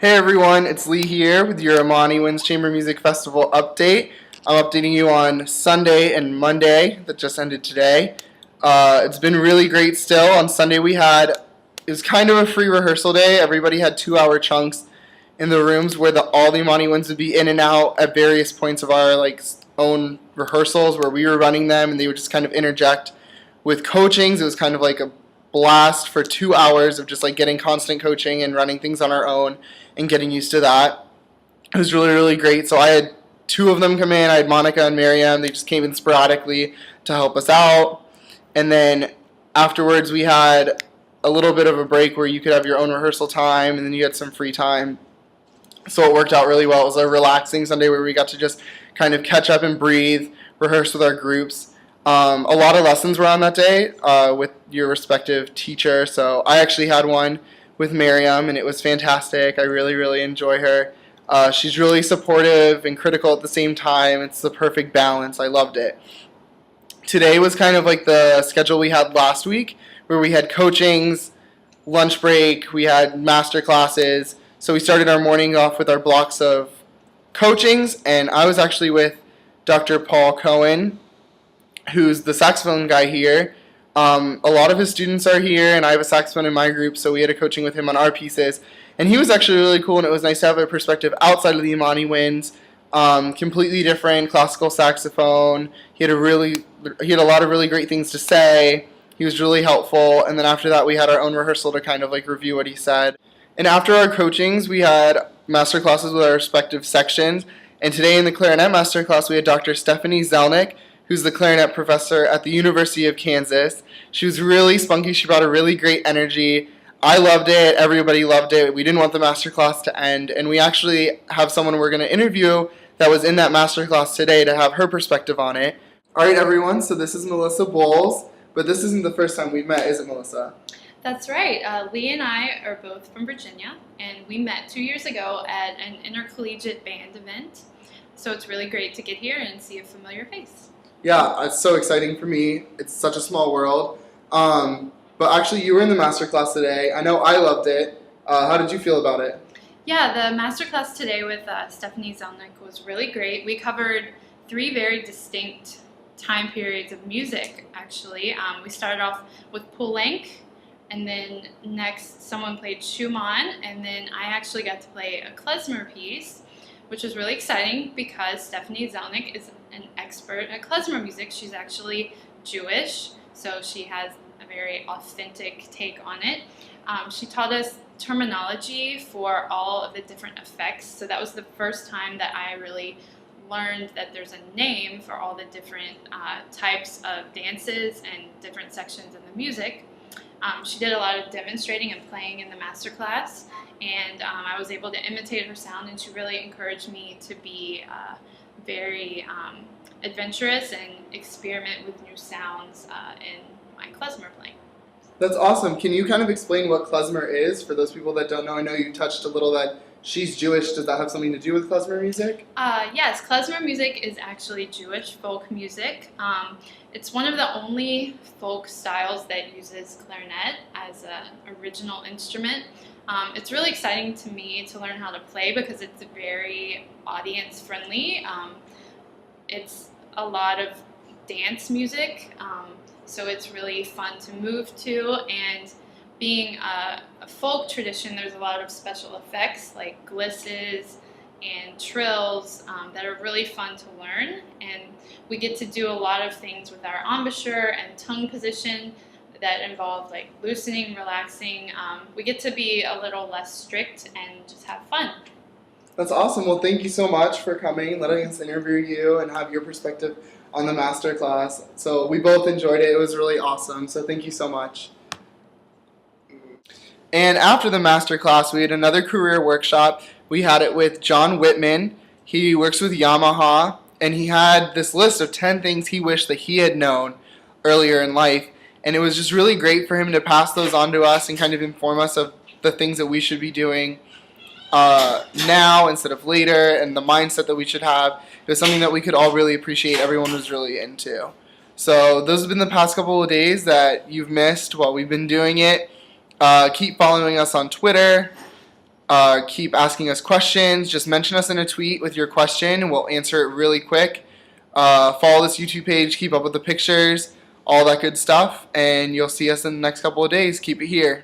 Hey everyone, it's Lee here with your Imani Winds Chamber Music Festival update. I'm updating you on Sunday and Monday that just ended today. It's been really great still. On Sunday it was kind of a free rehearsal day. Everybody had 2-hour chunks in the rooms where all the Imani Winds would be in and out at various points of our own rehearsals where we were running them, and they would just kind of interject with coachings. It was kind of like a blast for 2 hours of just getting constant coaching and running things on our own and getting used to that. It was really, really great. So I had two of them come in. I had Monica and Miriam. They just came in sporadically to help us out. And then afterwards we had a little bit of a break where you could have your own rehearsal time, and then you had some free time. So it worked out really well. It was a relaxing Sunday where we got to just kind of catch up and breathe, rehearse with our groups. A lot of lessons were on that day with your respective teacher. So I actually had one with Miriam, and it was fantastic. I really, really enjoy her. She's really supportive and critical at the same time. It's the perfect balance. I loved it. Today was kind of like the schedule we had last week, where we had coachings, lunch break, we had master classes. So we started our morning off with our blocks of coachings, and I was actually with Dr. Paul Cohen, who's the saxophone guy here. A lot of his students are here, and I have a saxophone in my group, so we had a coaching with him on our pieces. And he was actually really cool, and it was nice to have a perspective outside of the Imani Winds. Completely different classical saxophone. He had a lot of really great things to say. He was really helpful, and then after that we had our own rehearsal to kind of review what he said. And after our coachings, we had master classes with our respective sections. And today in the clarinet master class, we had Dr. Stephanie Zelnick, who's the clarinet professor at the University of Kansas. She was really spunky. She brought a really great energy. I loved it. Everybody loved it. We didn't want the master class to end. And we actually have someone we're going to interview that was in that master class today to have her perspective on it. All right, everyone. So this is Melissa Bowles. But this isn't the first time we've met, is it, Melissa? That's right. Lee and I are both from Virginia, and we met 2 years ago at an intercollegiate band event. So it's really great to get here and see a familiar face. Yeah, it's so exciting for me. It's such a small world. But actually, you were in the masterclass today. I know I loved it. How did you feel about it? Yeah, the masterclass today with Stephanie Zelnick was really great. We covered 3 very distinct time periods of music, actually. We started off with Poulenc, and then next someone played Schumann, and then I actually got to play a klezmer piece, which was really exciting because Stephanie Zelnick is an expert at klezmer music. She's actually Jewish, so she has a very authentic take on it. She taught us terminology for all of the different effects, so that was the first time that I really learned that there's a name for all the different types of dances and different sections in the music. She did a lot of demonstrating and playing in the masterclass, and I was able to imitate her sound, and she really encouraged me to be very adventurous and experiment with new sounds in my klezmer playing. That's awesome. Can you kind of explain what klezmer is for those people that don't know? I know you touched a little that she's Jewish. Does that have something to do with klezmer music? Yes, klezmer music is actually Jewish folk music. It's one of the only folk styles that uses clarinet as an original instrument. It's really exciting to me to learn how to play because it's very audience friendly. It's a lot of dance music, so it's really fun to move to, and being a folk tradition, there's a lot of special effects like glisses and trills that are really fun to learn, and we get to do a lot of things with our embouchure and tongue position that involve loosening, relaxing. We get to be a little less strict and just have fun. That's awesome. Well, thank you so much for coming, letting us interview you and have your perspective on the master class. So we both enjoyed it. It was really awesome. So thank you so much. And after the master class, we had another career workshop. We had it with John Whitman. He works with Yamaha, and he had this list of 10 things he wished that he had known earlier in life. And it was just really great for him to pass those on to us and kind of inform us of the things that we should be doing now instead of later, and the mindset that we should have. It was something that we could all really appreciate. Everyone was really into. So those have been the past couple of days that you've missed while we've been doing it. Keep following us on Twitter. Keep asking us questions. Just mention us in a tweet with your question, and we'll answer it really quick. Follow this YouTube page. Keep up with the pictures, all that good stuff, and you'll see us in the next couple of days. Keep it here.